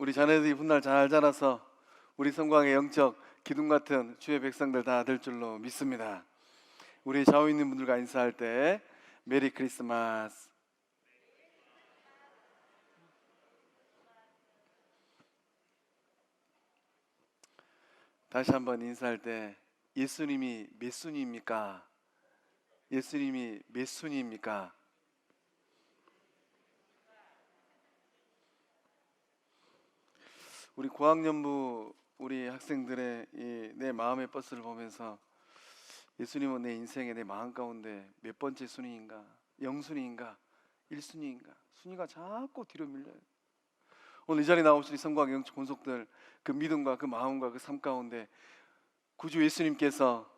우리 자녀들이 훗날 잘 자라서 우리 성광의 영적 기둥 같은 주의 백성들 다 될 줄로 믿습니다. 우리 좌우 있는 분들과 인사할 때 메리 크리스마스. 다시 한번 인사할 때 예수님이 몇 순위입니까? 예수님이 몇 순위입니까? 우리 고학년부 우리 학생들의 이 내 마음의 버스를 보면서 예수님은 내 인생의 내 마음 가운데 몇 번째 순위인가? 0순위인가? 1순위인가? 순위가 자꾸 뒤로 밀려요. 오늘 이 자리에 나오신 성광 영적 권속들, 그 믿음과 그 마음과 그 삶 가운데 구주 예수님께서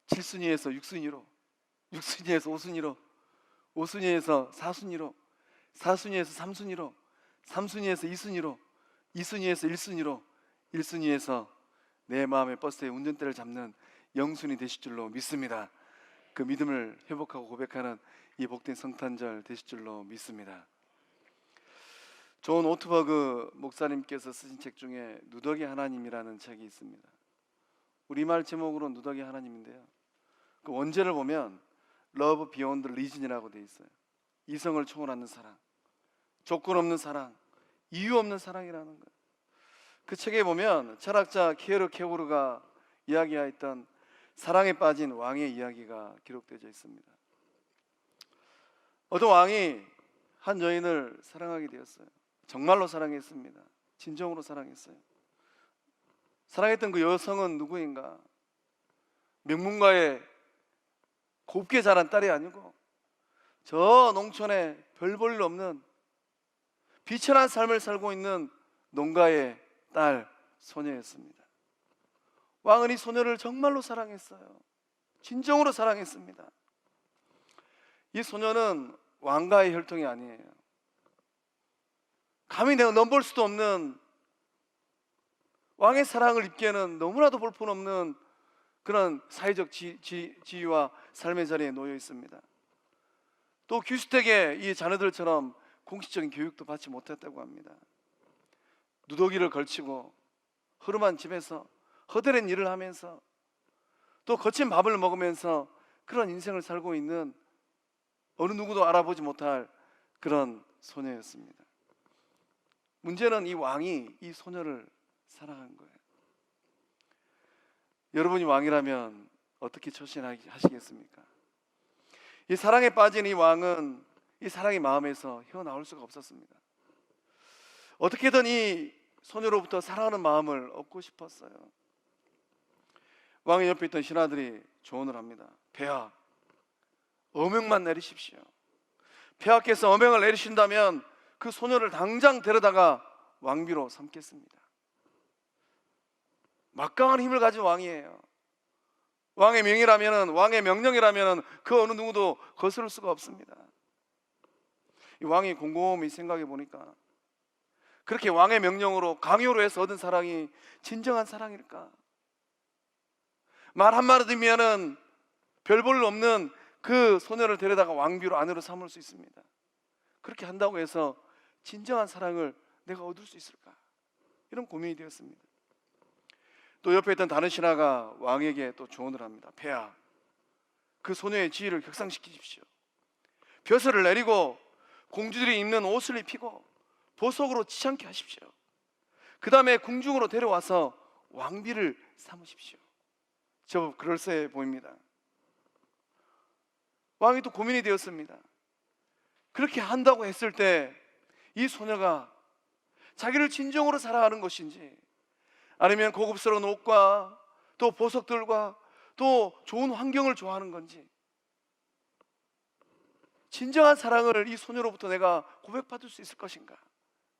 7순위에서 6순위로, 6순위에서 5순위로, 5순위에서 4순위로, 4순위에서 3순위로, 3순위에서 2순위로, 2순위에서 1순위로, 1순위에서 내 마음의 버스의 운전대를 잡는 0순위 되실 줄로 믿습니다. 그 믿음을 회복하고 고백하는 이 복된 성탄절 되실 줄로 믿습니다. 존 오트버그 목사님께서 쓰신 책 중에 누더기 하나님이라는 책이 있습니다. 우리말 제목으로는 누더기 하나님인데요, 그 원제를 보면 Love Beyond Reason이라고 되어 있어요. 이성을 초월하는 사랑, 조건 없는 사랑, 이유 없는 사랑이라는 거예요. 그 책에 보면 철학자 키에르 케고르가 이야기하였던 사랑에 빠진 왕의 이야기가 기록되어 있습니다. 어떤 왕이 한 여인을 사랑하게 되었어요. 정말로 사랑했습니다. 진정으로 사랑했어요. 사랑했던 그 여성은 누구인가? 명문가의 곱게 자란 딸이 아니고 저 농촌에 별 볼 일 없는 비천한 삶을 살고 있는 농가의 딸 소녀였습니다. 왕은 이 소녀를 정말로 사랑했어요. 진정으로 사랑했습니다. 이 소녀는 왕가의 혈통이 아니에요. 감히 내가 넘볼 수도 없는 왕의 사랑을 입기에는 너무나도 볼품없는 그런 사회적 지위와 삶의 자리에 놓여 있습니다. 또 귀수택의 이 자녀들처럼 공식적인 교육도 받지 못했다고 합니다. 누더기를 걸치고 허름한 집에서 허드렛 일을 하면서 또 거친 밥을 먹으면서 그런 인생을 살고 있는 어느 누구도 알아보지 못할 그런 소녀였습니다. 문제는 이 왕이 이 소녀를 사랑한 거예요. 여러분이 왕이라면 어떻게 처신하시겠습니까? 이 사랑에 빠진 이 왕은 이 사랑의 마음에서 헤어나올 수가 없었습니다. 어떻게든 이 소녀로부터 사랑하는 마음을 얻고 싶었어요. 왕의 옆에 있던 신하들이 조언을 합니다. 폐하, 어명만 내리십시오. 폐하께서 어명을 내리신다면 그 소녀를 당장 데려다가 왕비로 삼겠습니다. 막강한 힘을 가진 왕이에요. 왕의 명이라면, 왕의 명령이라면 그 어느 누구도 거스를 수가 없습니다. 이 왕이 곰곰이 생각해 보니까 그렇게 왕의 명령으로 강요로 해서 얻은 사랑이 진정한 사랑일까? 말 한마디면은 별 볼 일 없는 그 소녀를 데려다가 왕비로 아내로 삼을 수 있습니다. 그렇게 한다고 해서 진정한 사랑을 내가 얻을 수 있을까? 이런 고민이 되었습니다. 또 옆에 있던 다른 신하가 왕에게 또 조언을 합니다. 폐하, 그 소녀의 지위를 격상시키십시오. 벼슬을 내리고 공주들이 입는 옷을 입히고 보석으로 치장케 하십시오. 그 다음에 궁중으로 데려와서 왕비를 삼으십시오. 저 그럴싸해 보입니다. 왕이 또 고민이 되었습니다. 그렇게 한다고 했을 때 이 소녀가 자기를 진정으로 사랑하는 것인지, 아니면 고급스러운 옷과 또 보석들과 또 좋은 환경을 좋아하는 건지, 진정한 사랑을 이 소녀로부터 내가 고백받을 수 있을 것인가,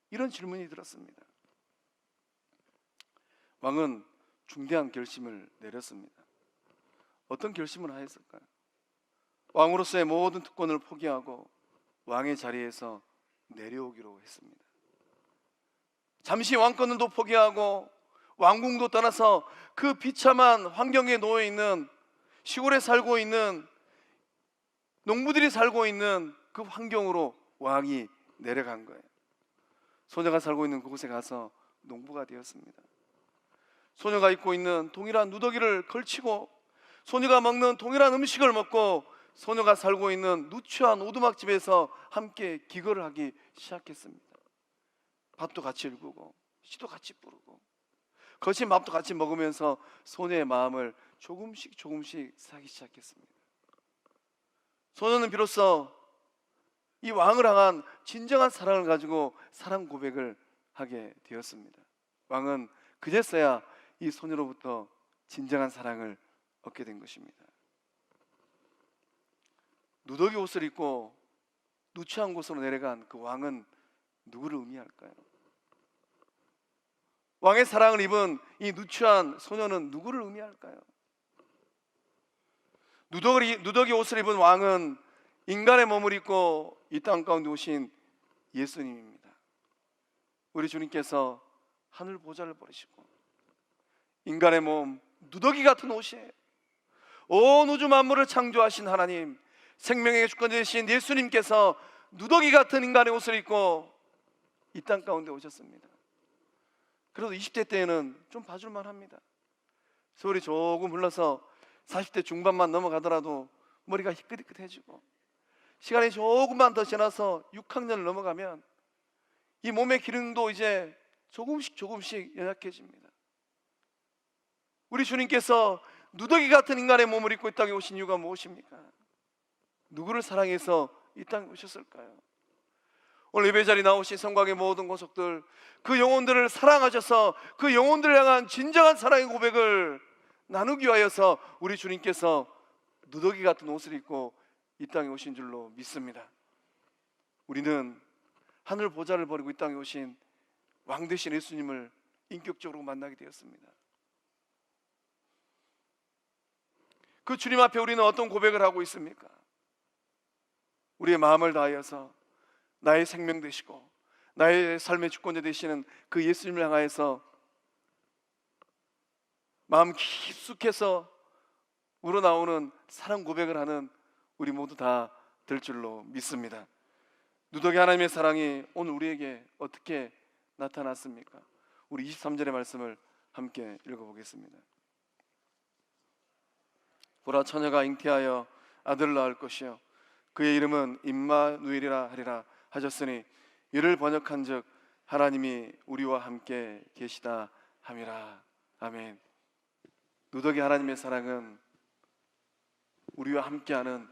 이런 질문이 들었습니다. 왕은 중대한 결심을 내렸습니다. 어떤 결심을 하였을까요? 왕으로서의 모든 특권을 포기하고 왕의 자리에서 내려오기로 했습니다. 잠시 왕권도 포기하고 왕궁도 떠나서 그 비참한 환경에 놓여 있는, 시골에 살고 있는 농부들이 살고 있는 그 환경으로 왕이 내려간 거예요. 소녀가 살고 있는 그곳에 가서 농부가 되었습니다. 소녀가 입고 있는 동일한 누더기를 걸치고 소녀가 먹는 동일한 음식을 먹고 소녀가 살고 있는 누추한 오두막집에서 함께 기거를 하기 시작했습니다. 밭도 같이 일구고 시도 같이 부르고 거친 밥도 같이 먹으면서 소녀의 마음을 조금씩 사기 시작했습니다. 소녀는 비로소 이 왕을 향한 진정한 사랑을 가지고 사랑 고백을 하게 되었습니다. 왕은 그제서야 이 소녀로부터 진정한 사랑을 얻게 된 것입니다. 누더기 옷을 입고 누추한 곳으로 내려간 그 왕은 누구를 의미할까요? 왕의 사랑을 입은 이 누추한 소녀는 누구를 의미할까요? 누더기 옷을 입은 왕은 인간의 몸을 입고 이 땅 가운데 오신 예수님입니다. 우리 주님께서 하늘 보좌를 버리시고 인간의 몸, 누더기 같은 옷이에요. 온 우주 만물을 창조하신 하나님, 생명의 주권 되신 예수님께서 누더기 같은 인간의 옷을 입고 이 땅 가운데 오셨습니다. 그래도 20대 때에는 좀 봐줄만 합니다. 세월이 조금 흘러서 40대 중반만 넘어가더라도 머리가 희끗희끗해지고 시간이 조금만 더 지나서 6학년을 넘어가면 이 몸의 기능도 이제 조금씩 연약해집니다. 우리 주님께서 누더기 같은 인간의 몸을 입고 이 땅에 오신 이유가 무엇입니까? 누구를 사랑해서 이 땅에 오셨을까요? 오늘 예배 자리에 나오신 성곽의 모든 권속들, 그 영혼들을 사랑하셔서 그 영혼들을 향한 진정한 사랑의 고백을 나누기 위하여서 우리 주님께서 누더기 같은 옷을 입고 이 땅에 오신 줄로 믿습니다. 우리는 하늘 보좌를 버리고 이 땅에 오신 왕 되신 예수님을 인격적으로 만나게 되었습니다. 그 주님 앞에 우리는 어떤 고백을 하고 있습니까? 우리의 마음을 다하여서 나의 생명 되시고 나의 삶의 주권자 되시는 그 예수님을 향하여서 마음 깊숙해서 우러나오는 사랑 고백을 하는 우리 모두 다 될 줄로 믿습니다. 누더기 하나님의 사랑이 오늘 우리에게 어떻게 나타났습니까? 우리 23절의 말씀을 함께 읽어보겠습니다. 보라, 처녀가 잉태하여 아들을 낳을 것이요 그의 이름은 임마누엘이라 하리라 하셨으니 이를 번역한즉 하나님이 우리와 함께 계시다 함이라. 아멘. 누더기 하나님의 사랑은 우리와 함께하는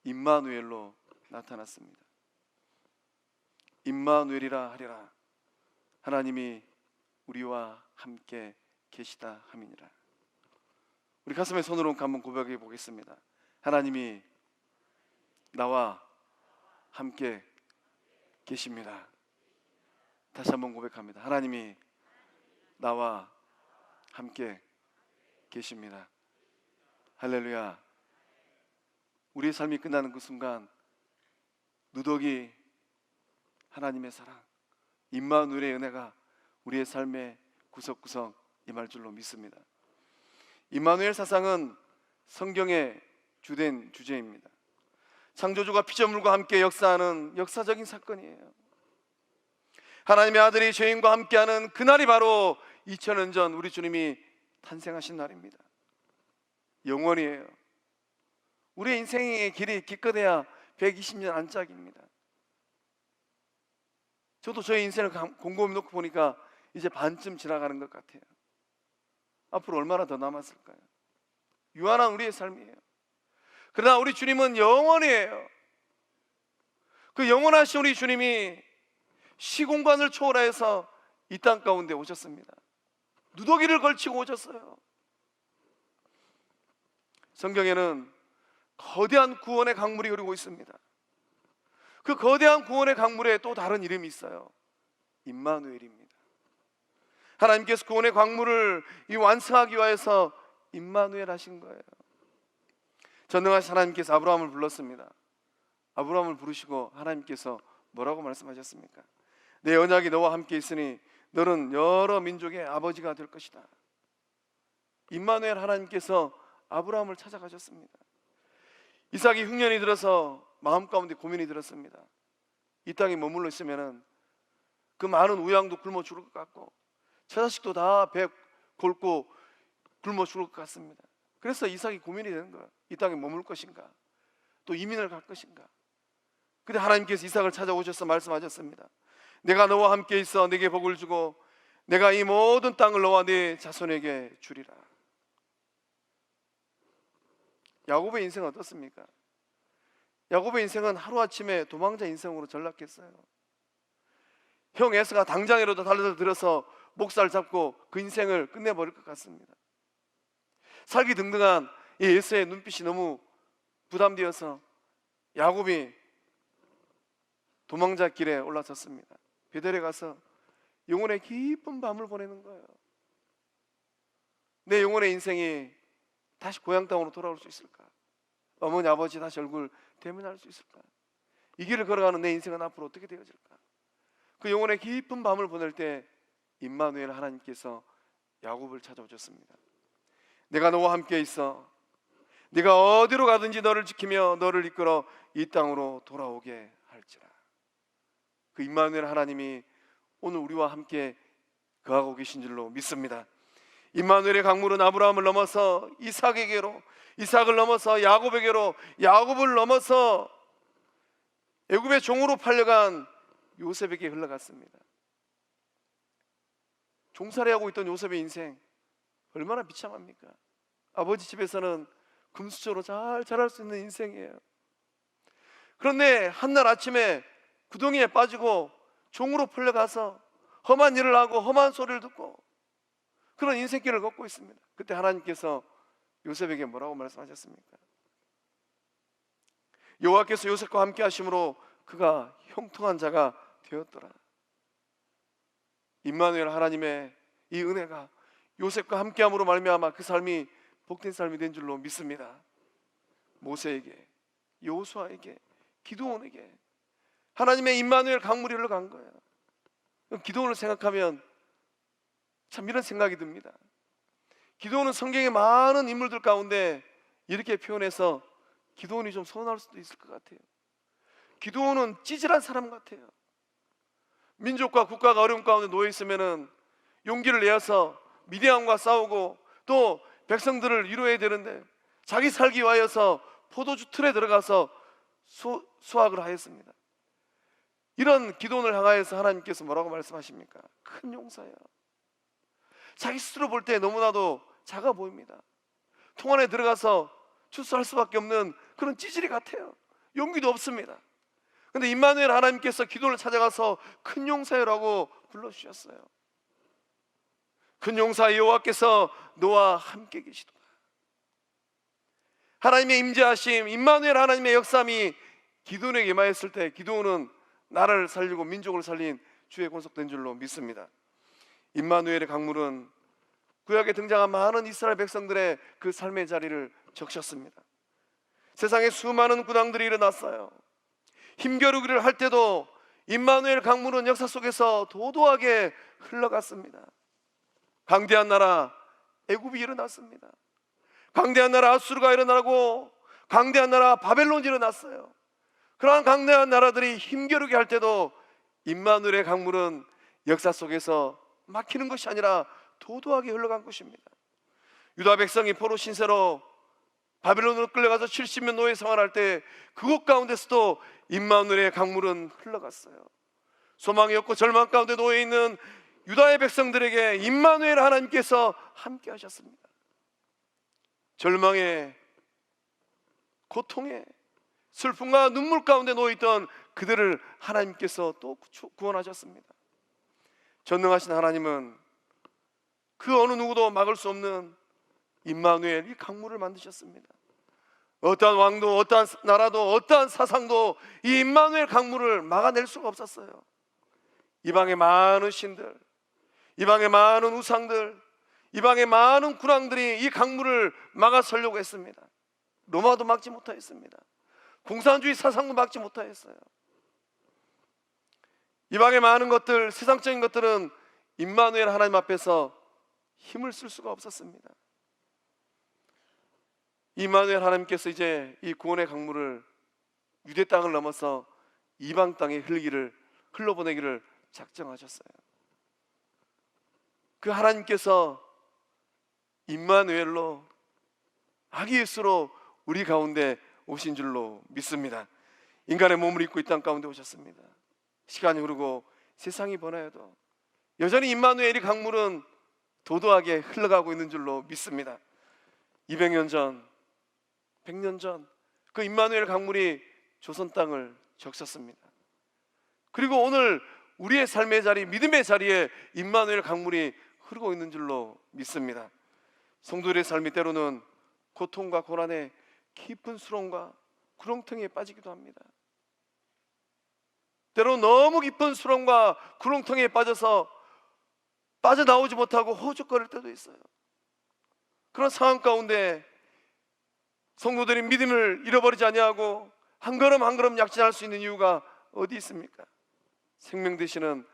임마누엘로 나타났습니다. 임마누엘이라 하리라. 하나님이 우리와 함께 계시다 함이니라. 우리 가슴에 손으로 한번 고백해 보겠습니다. 하나님이 나와 함께 계십니다. 다시 한번 고백합니다. 하나님이 나와 함께 계십니다. 할렐루야. 우리의 삶이 끝나는 그 순간 누더기 하나님의 사랑, 임마누엘의 은혜가 우리의 삶의 구석구석 임할 줄로 믿습니다. 임마누엘 사상은 성경의 주된 주제입니다. 창조주가 피조물과 함께 역사하는 역사적인 사건이에요. 하나님의 아들이 죄인과 함께하는 그날이 바로 2000년 전 우리 주님이 탄생하신 날입니다. 영원이에요. 우리의 인생의 길이 기껏해야 120년 안짝입니다. 저도 저의 인생을 곰곰이 놓고 보니까 이제 반쯤 지나가는 것 같아요. 앞으로 얼마나 더 남았을까요? 유한한 우리의 삶이에요. 그러나 우리 주님은 영원이에요. 그 영원하신 우리 주님이 시공간을 초월해서 이 땅 가운데 오셨습니다. 누더기를 걸치고 오셨어요. 성경에는 거대한 구원의 강물이 흐르고 있습니다. 그 거대한 구원의 강물에 또 다른 이름이 있어요. 임마누엘입니다. 하나님께서 구원의 강물을 완성하기 위해서 임마누엘 하신 거예요. 전능하신 하나님께서 아브라함을 불렀습니다. 아브라함을 부르시고 하나님께서 뭐라고 말씀하셨습니까? 내 언약이 너와 함께 있으니 너는 여러 민족의 아버지가 될 것이다. 임마누엘 하나님께서 아브라함을 찾아가셨습니다. 이삭이 흉년이 들어서 마음 가운데 고민이 들었습니다. 이 땅에 머물러 있으면 그 많은 우양도 굶어 죽을 것 같고 처자식도 다 배 골고 굶어 죽을 것 같습니다. 그래서 이삭이 고민이 되는 거예요. 이 땅에 머물 것인가, 또 이민을 갈 것인가. 근데 하나님께서 이삭을 찾아오셔서 말씀하셨습니다. 내가 너와 함께 있어 네게 복을 주고 내가 이 모든 땅을 너와 네 자손에게 주리라. 야곱의 인생은 어떻습니까? 야곱의 인생은 하루아침에 도망자 인생으로 전락했어요. 형 에서가 당장이라도 달려들어서 목살 잡고 그 인생을 끝내버릴 것 같습니다. 살기 등등한 이 에서의 눈빛이 너무 부담되어서 야곱이 도망자 길에 올라섰습니다. 베델에 가서 영혼의 깊은 밤을 보내는 거예요. 내 영혼의 인생이 다시 고향 땅으로 돌아올 수 있을까? 어머니 아버지 다시 얼굴 대면할 수 있을까? 이 길을 걸어가는 내 인생은 앞으로 어떻게 되어질까? 그 영혼의 깊은 밤을 보낼 때 임마누엘 하나님께서 야곱을 찾아오셨습니다. 내가 너와 함께 있어 네가 어디로 가든지 너를 지키며 너를 이끌어 이 땅으로 돌아오게 할지라. 그 임마누엘 하나님이 오늘 우리와 함께 거하고 계신 줄로 믿습니다. 임마누엘의 강물은 아브라함을 넘어서 이삭에게로, 이삭을 넘어서 야곱에게로, 야곱을 넘어서 애굽의 종으로 팔려간 요셉에게 흘러갔습니다. 종살이하고 있던 요셉의 인생 얼마나 비참합니까? 아버지 집에서는 금수저로 잘 자랄 수 있는 인생이에요. 그런데 한날 아침에 구덩이에 빠지고 종으로 풀려가서 험한 일을 하고 험한 소리를 듣고 그런 인생길을 걷고 있습니다. 그때 하나님께서 요셉에게 뭐라고 말씀하셨습니까? 여호와께서 요셉과 함께 하심으로 그가 형통한 자가 되었더라. 임마누엘 하나님의 이 은혜가 요셉과 함께함으로 말미암아 그 삶이 복된 삶이 된 줄로 믿습니다. 모세에게, 여호수아에게, 기드온에게 하나님의 임마누엘 강물이 흘러간 거예요. 기드온을 생각하면 참 이런 생각이 듭니다. 기드온은 성경의 많은 인물들 가운데 이렇게 표현해서 기드온이 좀 서운할 수도 있을 것 같아요. 기드온은 찌질한 사람 같아요. 민족과 국가가 어려움 가운데 놓여 있으면은 용기를 내어서 미디안과 싸우고 또 백성들을 위로해야 되는데 자기 살기 위하여서 포도주 틀에 들어가서 수확을 하였습니다. 이런 기도원을 향하여서 하나님께서 뭐라고 말씀하십니까? 큰 용사야. 자기 스스로 볼 때 너무나도 작아 보입니다. 통 안에 들어가서 출소할 수밖에 없는 그런 찌질이 같아요. 용기도 없습니다. 그런데 임마누엘 하나님께서 기도를 찾아가서 큰 용사여라고 불러주셨어요. 큰 용사 여호와께서 너와 함께 계시도다. 하나님의 임재하심, 임마누엘 하나님의 역삼이 기드온에게 임하였을 때 기드온은 나라를 살리고 민족을 살린 주의 권속된 줄로 믿습니다. 임마누엘의 강물은 구약에 등장한 많은 이스라엘 백성들의 그 삶의 자리를 적셨습니다. 세상에 수많은 군왕들이 일어났어요. 힘겨루기를 할 때도 임마누엘 강물은 역사 속에서 도도하게 흘러갔습니다. 강대한 나라 애굽이 일어났습니다. 강대한 나라 아수르가 일어나고 강대한 나라 바벨론이 일어났어요. 그러한 강대한 나라들이 힘겨루기 할 때도 임마누엘의 강물은 역사 속에서 막히는 것이 아니라 도도하게 흘러간 것입니다. 유다 백성이 포로 신세로 바벨론으로 끌려가서 70년 노예 생활할 때 그곳 가운데서도 임마누엘의 강물은 흘러갔어요. 소망이 없고 절망 가운데 놓여 있는 유다의 백성들에게 임마누엘 하나님께서 함께 하셨습니다. 절망에, 고통에, 슬픔과 눈물 가운데 놓여있던 그들을 하나님께서 또 구원하셨습니다. 전능하신 하나님은 그 어느 누구도 막을 수 없는 임마누엘 이 강물을 만드셨습니다. 어떠한 왕도 어떠한 나라도 어떠한 사상도 이 임마누엘 강물을 막아낼 수가 없었어요. 이방의 많은 신들, 이방의 많은 우상들, 이방의 많은 군왕들이 이 강물을 막아서려고 했습니다. 로마도 막지 못하였습니다. 공산주의 사상도 막지 못하였어요. 이방의 많은 것들, 세상적인 것들은 임마누엘 하나님 앞에서 힘을 쓸 수가 없었습니다. 임마누엘 하나님께서 이제 이 구원의 강물을 유대 땅을 넘어서 이방 땅에 흘러보내기를 작정하셨어요. 그 하나님께서 임마누엘로 아기 예수로 우리 가운데 오신 줄로 믿습니다. 인간의 몸을 입고 이 땅 가운데 오셨습니다. 시간이 흐르고 세상이 변화해도 여전히 임마누엘이 강물은 도도하게 흘러가고 있는 줄로 믿습니다. 200년 전, 100년 전 그 임마누엘 강물이 조선 땅을 적셨습니다. 그리고 오늘 우리의 삶의 자리, 믿음의 자리에 임마누엘 강물이 흐르고 있는 줄로 믿습니다. 성도들의 삶이 때로는 고통과 고난에 깊은 수렁과 구렁텅이에 빠지기도 합니다. 때로는 너무 깊은 수렁과 구렁텅이에 빠져서 빠져나오지 못하고 허우적거릴 때도 있어요. 그런 상황 가운데 성도들이 믿음을 잃어버리지 아니하고 한 걸음 한 걸음 약진할 수 있는 이유가 어디 있습니까? 생명 되시는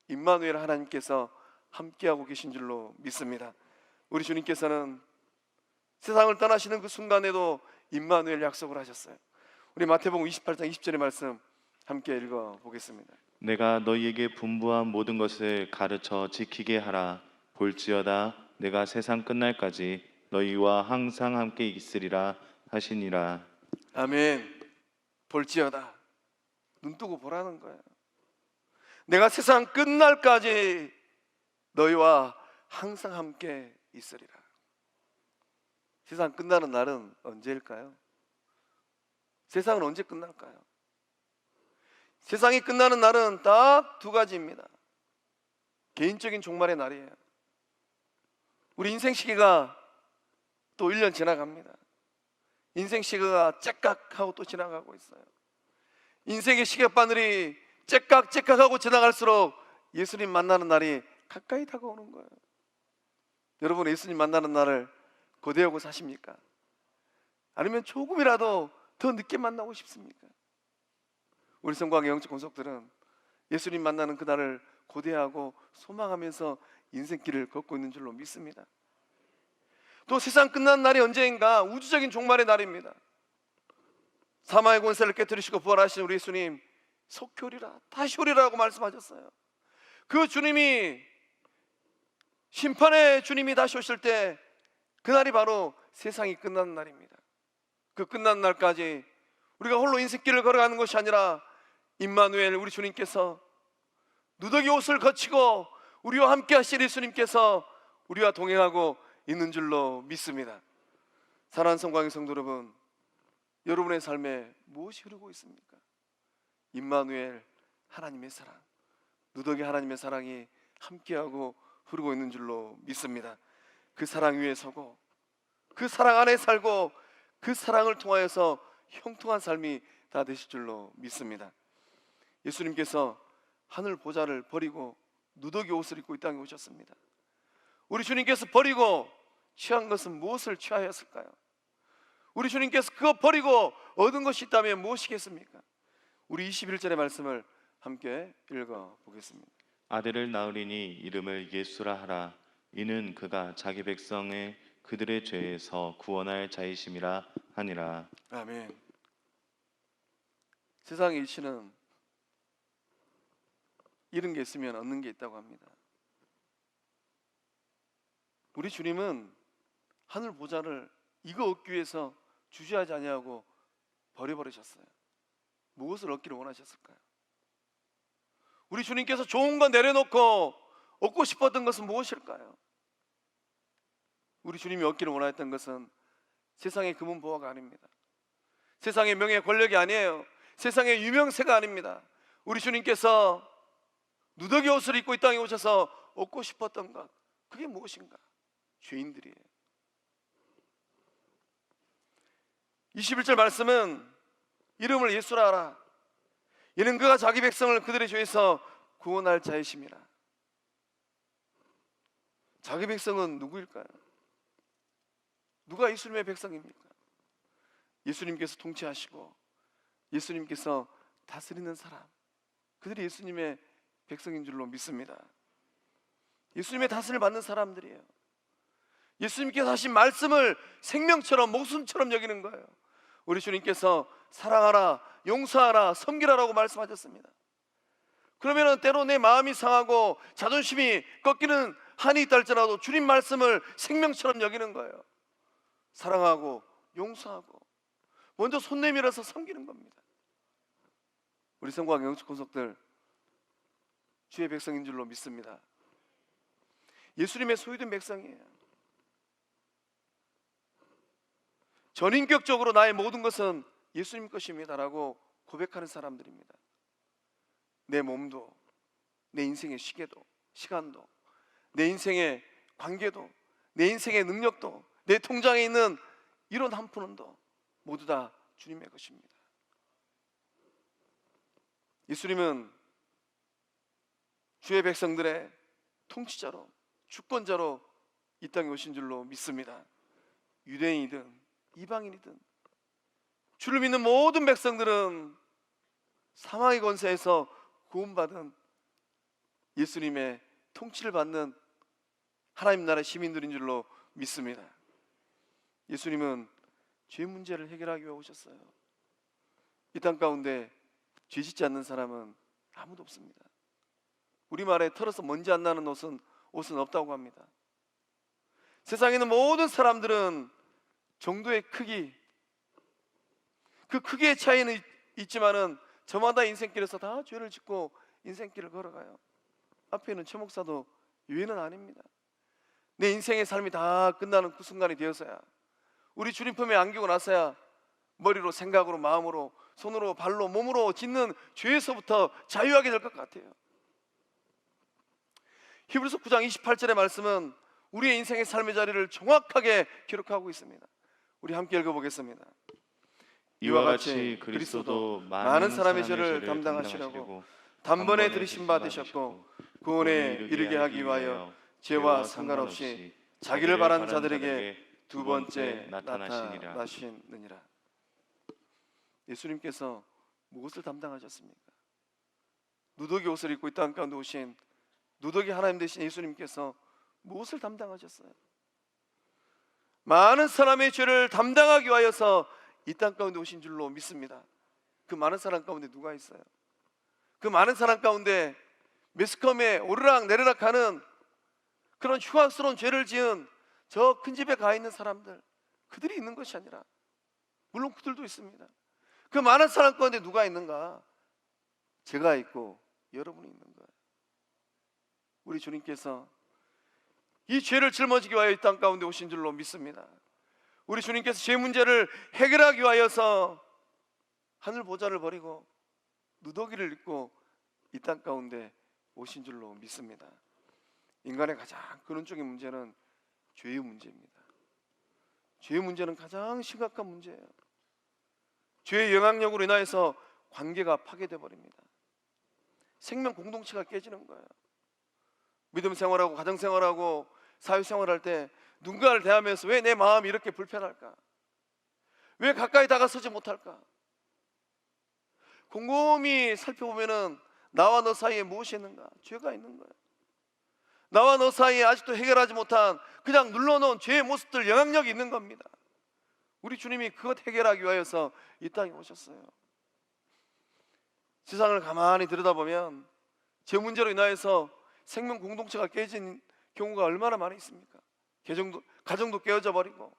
임마누엘 하나님께서 함께하고 계신 줄로 믿습니다. 우리 주님께서는 세상을 떠나시는 그 순간에도 임마누엘 약속을 하셨어요. 우리 마태복음 28장 20절의 말씀 함께 읽어보겠습니다. 내가 너희에게 분부한 모든 것을 가르쳐 지키게 하라. 볼지어다 내가 세상 끝날까지 너희와 항상 함께 있으리라 하시니라. 아멘. 볼지어다, 눈 뜨고 보라는 거예요. 내가 세상 끝날까지 너희와 항상 함께 있으리라. 세상 끝나는 날은 언제일까요? 세상은 언제 끝날까요? 세상이 끝나는 날은 딱 두 가지입니다. 개인적인 종말의 날이에요. 우리 인생 시계가 또 1년 지나갑니다. 인생 시계가 째깍하고 또 지나가고 있어요. 인생의 시계바늘이 째깍째깍하고 지나갈수록 예수님 만나는 날이 가까이 다가오는 거예요. 여러분, 예수님 만나는 날을 고대하고 사십니까? 아니면 조금이라도 더 늦게 만나고 싶습니까? 우리 성광의 영적 권속들은 예수님 만나는 그날을 고대하고 소망하면서 인생길을 걷고 있는 줄로 믿습니다. 또 세상 끝난 날이 언제인가? 우주적인 종말의 날입니다. 사망의 권세를 깨뜨리시고 부활하신 우리 예수님 속히 오리라, 다시 오리라고 말씀하셨어요. 그 주님이, 심판의 주님이 다시 오실 때 그날이 바로 세상이 끝나는 날입니다. 그 끝난 날까지 우리가 홀로 인생길을 걸어가는 것이 아니라 임마누엘 우리 주님께서 누더기 옷을 거치고 우리와 함께 하실 예수님께서 우리와 동행하고 있는 줄로 믿습니다. 사랑하는 성광의 성도 여러분, 여러분의 삶에 무엇이 흐르고 있습니까? 임마누엘 하나님의 사랑, 누더기 하나님의 사랑이 함께하고 흐르고 있는 줄로 믿습니다. 그 사랑 위에 서고 그 사랑 안에 살고 그 사랑을 통하여서 형통한 삶이 다 되실 줄로 믿습니다. 예수님께서 하늘 보좌를 버리고 누더기 옷을 입고 이 땅에 오셨습니다. 우리 주님께서 버리고 취한 것은 무엇을 취하였을까요? 우리 주님께서 그거 버리고 얻은 것이 있다면 무엇이겠습니까? 우리 21절의 말씀을 함께 읽어보겠습니다. 아들을 낳으리니 이름을 예수라 하라. 이는 그가 자기 백성의 그들의 죄에서 구원할 자이심이라 하니라. 아멘. 세상의 이치는 잃은 게 있으면 얻는 게 있다고 합니다. 우리 주님은 하늘 보좌를 이거 얻기 위해서 주저하지 아니하고 버려버리셨어요. 무엇을 얻기를 원하셨을까요? 우리 주님께서 좋은 거 내려놓고 얻고 싶었던 것은 무엇일까요? 우리 주님이 얻기를 원하였던 것은 세상의 금은 보화가 아닙니다. 세상의 명예 권력이 아니에요. 세상의 유명세가 아닙니다. 우리 주님께서 누더기 옷을 입고 이 땅에 오셔서 얻고 싶었던 것, 그게 무엇인가? 죄인들이에요. 21절 말씀은 이름을 예수라 하라. 이는 그가 자기 백성을 그들의 죄에서 구원할 자이심이라. 자기 백성은 누구일까요? 누가 예수님의 백성입니까? 예수님께서 통치하시고 예수님께서 다스리는 사람, 그들이 예수님의 백성인 줄로 믿습니다. 예수님의 다스림을 받는 사람들이에요. 예수님께서 하신 말씀을 생명처럼 목숨처럼 여기는 거예요. 우리 주님께서 사랑하라, 용서하라, 섬기라라고 말씀하셨습니다. 그러면은 때로 내 마음이 상하고 자존심이 꺾이는 한이 있다 할지라도 주님 말씀을 생명처럼 여기는 거예요. 사랑하고 용서하고 먼저 손 내밀어서 섬기는 겁니다. 우리 성곽 영적 권속들 주의 백성인 줄로 믿습니다. 예수님의 소유된 백성이에요. 전인격적으로 나의 모든 것은 예수님 것입니다라고 고백하는 사람들입니다. 내 몸도, 내 인생의 시계도, 시간도, 내 인생의 관계도, 내 인생의 능력도, 내 통장에 있는 이런 한 푼원도 모두 다 주님의 것입니다. 예수님은 주의 백성들의 통치자로, 주권자로 이 땅에 오신 줄로 믿습니다. 유대인이든 이방인이든 주를 믿는 모든 백성들은 사망의 권세에서 구원받은 예수님의 통치를 받는 하나님 나라의 시민들인 줄로 믿습니다. 예수님은 죄 문제를 해결하기 위해 오셨어요. 이 땅 가운데 죄 짓지 않는 사람은 아무도 없습니다. 우리말에 털어서 먼지 안 나는 옷은 없다고 합니다. 세상에 있는 모든 사람들은 정도의 크기, 그 크기의 차이는 있지만은 저마다 인생길에서 다 죄를 짓고 인생길을 걸어가요. 앞에 있는 최 목사도 유예는 아닙니다. 내 인생의 삶이 다 끝나는 그 순간이 되어서야, 우리 주님 품에 안기고 나서야 머리로, 생각으로, 마음으로, 손으로, 발로, 몸으로 짓는 죄에서부터 자유하게 될 것 같아요. 히브리서 9장 28절의 말씀은 우리의 인생의 삶의 자리를 정확하게 기록하고 있습니다. 우리 함께 읽어보겠습니다. 이와 같이 그리스도도 많은 사람의 죄를 담당하시려고 단번에 들이신 바 되셨고 구원에 이르게 하기 위하여 죄와 상관없이 자기를 바란 자들에게 두 번째 나타나시느니라. 예수님께서 무엇을 담당하셨습니까? 누더기 옷을 입고 이 땅 가운데 오신 누더기 하나님 되신 예수님께서 무엇을 담당하셨어요? 많은 사람의 죄를 담당하기 위하여서 이 땅 가운데 오신 줄로 믿습니다. 그 많은 사람 가운데 누가 있어요? 그 많은 사람 가운데 매스컴에 오르락 내리락 하는 그런 흉악스러운 죄를 지은 저 큰 집에 가 있는 사람들, 그들이 있는 것이 아니라, 물론 그들도 있습니다. 그 많은 사람 가운데 누가 있는가? 제가 있고 여러분이 있는 거예요. 우리 주님께서 이 죄를 짊어지기 위하여 이 땅 가운데 오신 줄로 믿습니다. 우리 주님께서 죄 문제를 해결하기 위하여서 하늘 보좌를 버리고 누더기를 입고 이 땅 가운데 오신 줄로 믿습니다. 인간의 가장 근원적인 문제는 죄의 문제입니다. 죄의 문제는 가장 심각한 문제예요. 죄의 영향력으로 인하여서 관계가 파괴되어 버립니다. 생명 공동체가 깨지는 거예요. 믿음 생활하고 가정 생활하고 사회 생활할 때 누군가를 대하면서 왜 내 마음이 이렇게 불편할까? 왜 가까이 다가서지 못할까? 곰곰이 살펴보면은 나와 너 사이에 무엇이 있는가? 죄가 있는 거예요. 나와 너 사이에 아직도 해결하지 못한 그냥 눌러놓은 죄의 모습들, 영향력이 있는 겁니다. 우리 주님이 그것 해결하기 위하여서 이 땅에 오셨어요. 세상을 가만히 들여다보면 죄 문제로 인하여서 생명 공동체가 깨진 경우가 얼마나 많이 있습니까? 가정도 깨어져 버리고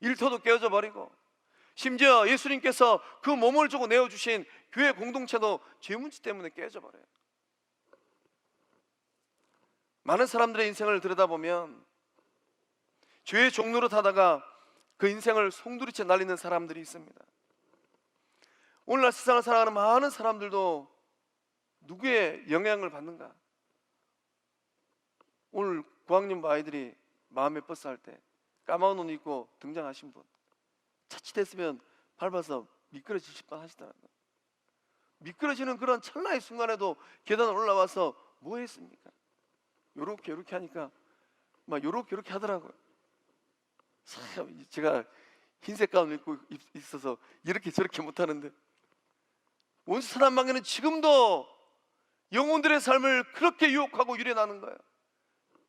일터도 깨어져 버리고 심지어 예수님께서 그 몸을 주고 내어주신 교회 공동체도 죄 문제 때문에 깨어져 버려요. 많은 사람들의 인생을 들여다보면 죄의 종로로 타다가 그 인생을 송두리째 날리는 사람들이 있습니다. 오늘날 세상을 살아가는 많은 사람들도 누구의 영향을 받는가? 오늘 고학년 아이들이 마음의 버스 할 때 까마운 옷 입고 등장하신 분, 자칫했으면 밟아서 미끄러지실 뻔 하시더라고요. 미끄러지는 그런 찰나의 순간에도 계단을 올라와서 뭐 했습니까? 요렇게 하니까 막 요렇게 하더라고요. 참, 제가 흰색 가운 입고 있어서 이렇게 저렇게 못하는데, 원수 사단마귀는 지금도 영혼들의 삶을 그렇게 유혹하고 유래나는 거예요.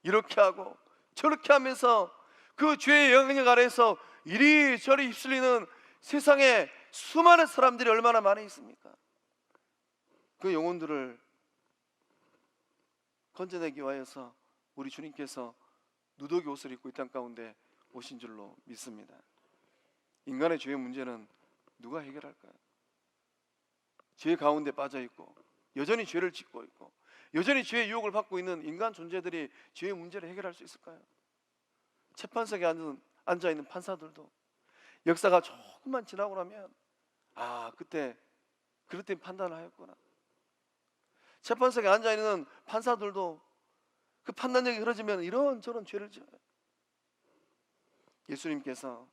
이렇게 하고 저렇게 하면서 그 죄의 영향력 아래에서 이리저리 휩쓸리는 세상에 수많은 사람들이 얼마나 많이 있습니까? 그 영혼들을 건져내기 위하여서 우리 주님께서 누더기 옷을 입고 이 땅 가운데 오신 줄로 믿습니다. 인간의 죄의 문제는 누가 해결할까요? 죄 가운데 빠져 있고 여전히 죄를 짓고 있고 여전히 죄의 유혹을 받고 있는 인간 존재들이 죄의 문제를 해결할 수 있을까요? 재판석에 앉아 있는 판사들도 역사가 조금만 지나고 나면 그때 그럴 때 판단을 하였구나. 재판석에 앉아 있는 판사들도 그 판단력이 흐려지면 이런저런 죄를 지어요. 예수님께서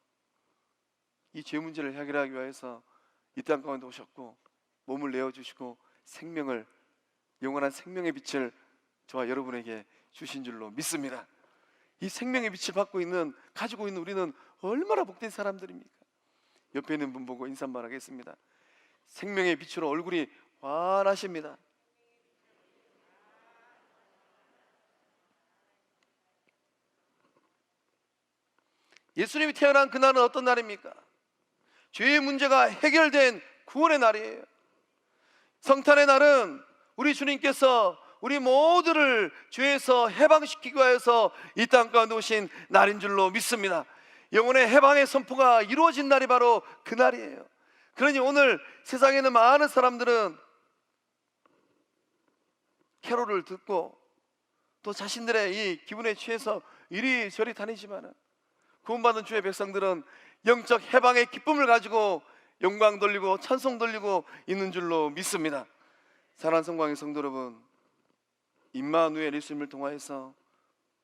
이 죄 문제를 해결하기 위해서 이 땅 가운데 오셨고 몸을 내어주시고 영원한 생명의 빛을 저와 여러분에게 주신 줄로 믿습니다. 이 생명의 빛을 가지고 있는 우리는 얼마나 복된 사람들입니까? 옆에 있는 분 보고 인사 한번 하겠습니다. 생명의 빛으로 얼굴이 환하십니다. 예수님이 태어난 그날은 어떤 날입니까? 죄의 문제가 해결된 구원의 날이에요. 성탄의 날은 우리 주님께서 우리 모두를 죄에서 해방시키기 위해서 이 땅 가운데 오신 날인 줄로 믿습니다. 영혼의 해방의 선포가 이루어진 날이 바로 그 날이에요. 그러니 오늘 세상에 있는 많은 사람들은 캐롤을 듣고 또 자신들의 이 기분에 취해서 이리저리 다니지만은 구원받은 주의 백성들은 영적 해방의 기쁨을 가지고 영광 돌리고 찬송 돌리고 있는 줄로 믿습니다. 사랑하는 성광의 성도 여러분, 임마누엘 예수님을 통하여서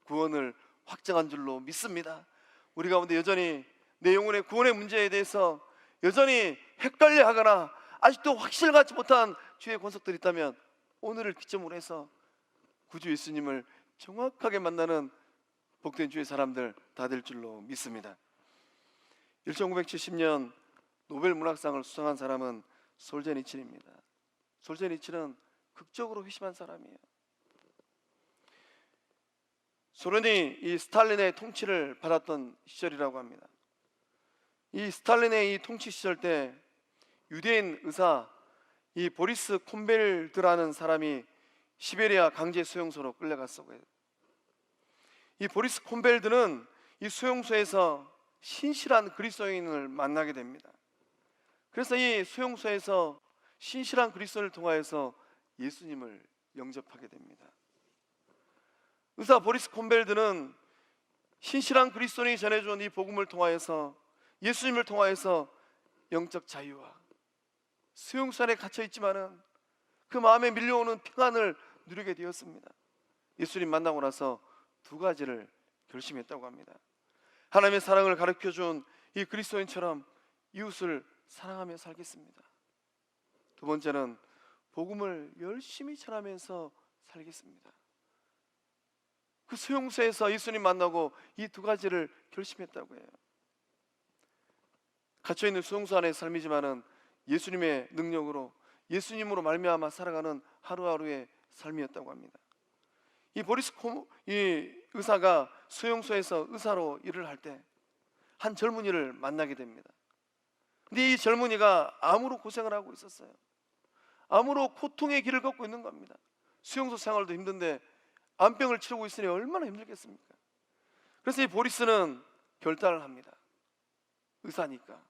구원을 확정한 줄로 믿습니다. 우리 가운데 여전히 내 영혼의 구원의 문제에 대해서 여전히 헷갈려 하거나 아직도 확실 갖지 못한 주의 권속들이 있다면 오늘을 기점으로 해서 구주 예수님을 정확하게 만나는 복된 주의 사람들 다 될 줄로 믿습니다. 1970년 노벨 문학상을 수상한 사람은 솔제니친입니다. 솔제니친은 극적으로 회심한 사람이에요. 소련이 이 스탈린의 통치를 받았던 시절이라고 합니다. 이 스탈린의 이 통치 시절 때 유대인 의사 이 보리스 콤벨드라는 사람이 시베리아 강제 수용소로 끌려갔어요. 이 보리스 콤벨드는 이 수용소에서 신실한 그리스도인을 만나게 됩니다. 그래서 이 수용소에서 신실한 그리스도인을 통하여서 예수님을 영접하게 됩니다. 의사 보리스 콤벨드는 신실한 그리스도인이 전해준 이 복음을 통하여서 예수님을 통하여서 영적 자유와 수용소 안에 갇혀 있지만은 그 마음에 밀려오는 평안을 누리게 되었습니다. 예수님 만나고 나서 두 가지를 결심했다고 합니다. 하나님의 사랑을 가르쳐준 이 그리스도인처럼 이웃을 사랑하며 살겠습니다. 두 번째는 복음을 열심히 전하면서 살겠습니다. 그 수용소에서 예수님 만나고 이 두 가지를 결심했다고 해요. 갇혀있는 수용소 안의 삶이지만은 예수님의 능력으로 예수님으로 말미암아 살아가는 하루하루의 삶이었다고 합니다. 이 이 의사가 수용소에서 의사로 일을 할 때 한 젊은이를 만나게 됩니다. 근데 이 젊은이가 암으로 고생을 하고 있었어요. 암으로 고통의 길을 걷고 있는 겁니다. 수용소 생활도 힘든데 암병을 치르고 있으니 얼마나 힘들겠습니까? 그래서 이 보리스는 결단을 합니다. 의사니까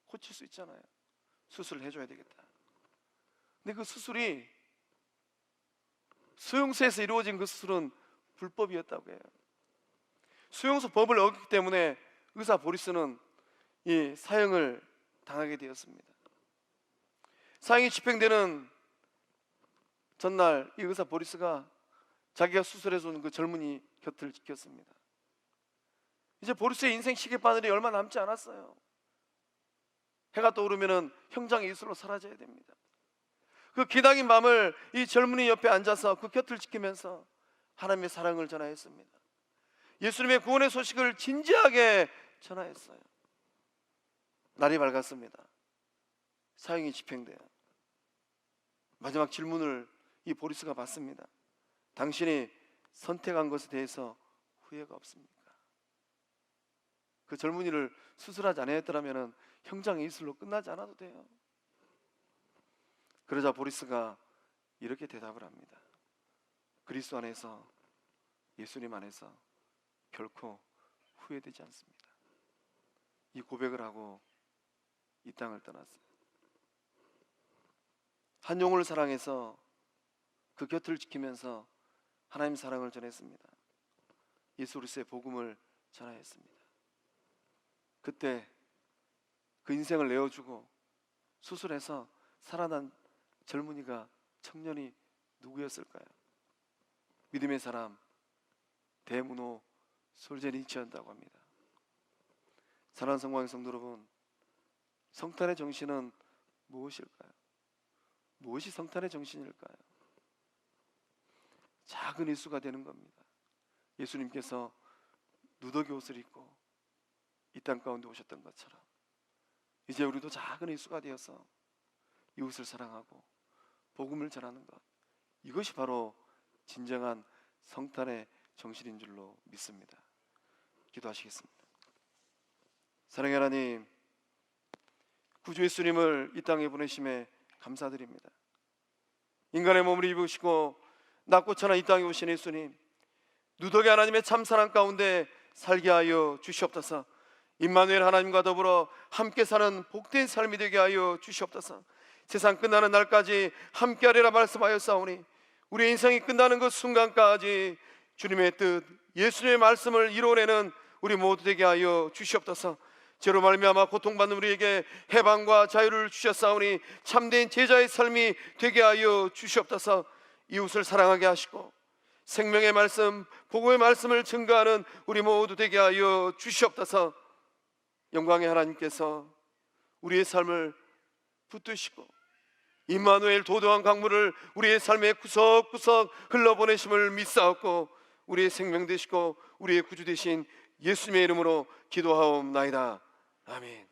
고칠 수 있잖아요. 수술을 해줘야 되겠다. 근데 그 수술이 수용소에서 이루어진 그 수술은 불법이었다고 해요. 수용소 법을 어겼기 때문에 의사 보리스는 이 사형을 당하게 되었습니다. 사형이 집행되는 전날 이 의사 보리스가 자기가 수술해준 그 젊은이 곁을 지켰습니다. 이제 보리스의 인생 시계바늘이 얼마 남지 않았어요. 해가 떠오르면 형장의 이슬로 사라져야 됩니다. 그 기나긴 밤을 이 젊은이 옆에 앉아서 그 곁을 지키면서 하나님의 사랑을 전하였습니다. 예수님의 구원의 소식을 진지하게 전하였어요. 날이 밝았습니다. 사형이 집행돼요. 마지막 질문을 이 보리스가 받습니다. 당신이 선택한 것에 대해서 후회가 없습니까? 그 젊은이를 수술하지 않았더라면 형장의 이슬로 끝나지 않아도 돼요. 그러자 보리스가 이렇게 대답을 합니다. 그리스도 안에서, 예수님 안에서 결코 후회되지 않습니다. 이 고백을 하고 이 땅을 떠났어요. 한 영혼을 사랑해서 그 곁을 지키면서 하나님 사랑을 전했습니다. 예수 그리스도의 복음을 전하였습니다. 그때 그 인생을 내어주고 수술해서 살아난 젊은이가, 청년이 누구였을까요? 믿음의 사람 대문호 솔제니치였다고 합니다. 사랑하는 성광 성도 여러분, 성탄의 정신은 무엇일까요? 무엇이 성탄의 정신일까요? 작은 예수가 되는 겁니다. 예수님께서 누더기 옷을 입고 이 땅 가운데 오셨던 것처럼 이제 우리도 작은 예수가 되어서 이웃을 사랑하고 복음을 전하는 것, 이것이 바로 진정한 성탄의 정신인 줄로 믿습니다. 기도하시겠습니다. 사랑의 하나님, 구주 예수님을 이 땅에 보내심에 감사드립니다. 인간의 몸을 입으시고 낮고 천한 이 땅에 오신 예수님, 누더기 하나님의 참사랑 가운데 살게 하여 주시옵소서. 임마누엘 하나님과 더불어 함께 사는 복된 삶이 되게 하여 주시옵소서. 세상 끝나는 날까지 함께하리라 말씀하였사오니 우리 인생이 끝나는 그 순간까지 주님의 뜻, 예수님의 말씀을 이루어내는 우리 모두 되게 하여 주시옵소서. 죄로 말미암아 고통받는 우리에게 해방과 자유를 주셨사오니 참된 제자의 삶이 되게 하여 주시옵소서. 이웃을 사랑하게 하시고 생명의 말씀, 복음의 말씀을 증거하는 우리 모두 되게 하여 주시옵소서. 영광의 하나님께서 우리의 삶을 붙드시고 임마누엘 도도한 강물을 우리의 삶에 구석구석 흘러보내심을 믿사옵고 우리의 생명 되시고 우리의 구주 되신 예수님의 이름으로 기도하옵나이다. 아멘.